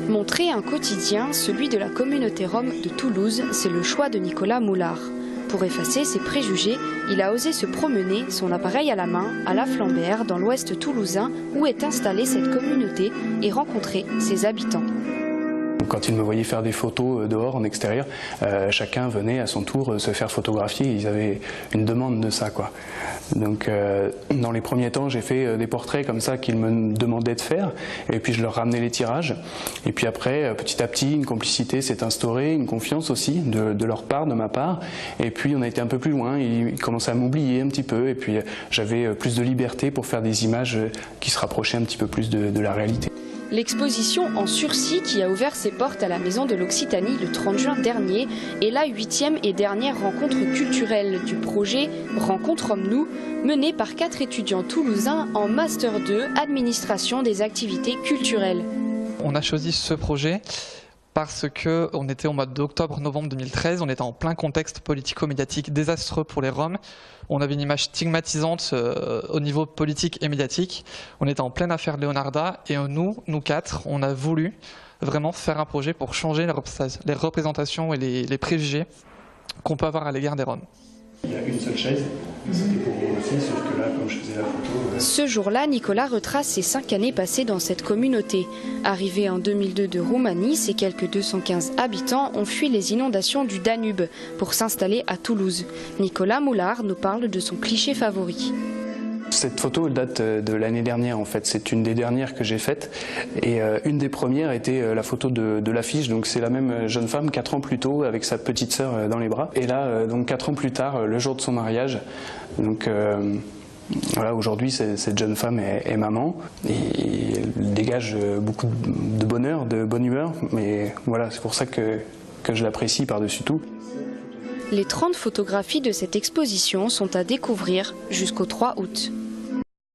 Montrer un quotidien, celui de la communauté rome de Toulouse, c'est le choix de Nicolas Moulard. Pour effacer ses préjugés, il a osé se promener, son appareil à la main, à La Flambert, dans l'ouest toulousain, où est installée cette communauté, et rencontrer ses habitants. Quand ils me voyaient faire des photos dehors, en extérieur, chacun venait à son tour se faire photographier. Ils avaient une demande de ça, quoi. Donc, dans les premiers temps, j'ai fait des portraits comme ça qu'ils me demandaient de faire. Et puis, je leur ramenais les tirages. Et puis après, petit à petit, une complicité s'est instaurée, une confiance aussi de leur part, de ma part. Et puis, on a été un peu plus loin. Ils commençaient à m'oublier un petit peu. Et puis, j'avais plus de liberté pour faire des images qui se rapprochaient un petit peu plus de la réalité. L'exposition en sursis qui a ouvert ses portes à la Maison de l'Occitanie le 30 juin dernier est la 8e et dernière rencontre culturelle du projet Rencontre Rome-nous, menée par 4 étudiants toulousains en Master 2 Administration des activités culturelles. On a choisi ce projet parce qu'on était au mois d'octobre-novembre 2013, on était en plein contexte politico-médiatique désastreux pour les Roms. On avait une image stigmatisante au niveau politique et médiatique. On était en pleine affaire Leonarda et nous 4, on a voulu vraiment faire un projet pour changer les représentations et les préjugés qu'on peut avoir à l'égard des Roms. Il y a une seule chaise, c'était pour vous aussi, sauf que là, comme je faisais la photo... Ce jour-là, Nicolas retrace ses 5 années passées dans cette communauté. Arrivé en 2002 de Roumanie, ses quelques 215 habitants ont fui les inondations du Danube pour s'installer à Toulouse. Nicolas Moulard nous parle de son cliché favori. Cette photo elle date de l'année dernière en fait, c'est une des dernières que j'ai faites et une des premières était la photo de l'affiche, donc c'est la même jeune femme 4 ans plus tôt avec sa petite sœur dans les bras et là donc 4 ans plus tard, le jour de son mariage, donc voilà, aujourd'hui cette jeune femme est maman et elle dégage beaucoup de bonheur, de bonne humeur, mais voilà c'est pour ça que je l'apprécie par-dessus tout. Les 30 photographies de cette exposition sont à découvrir jusqu'au 3 août.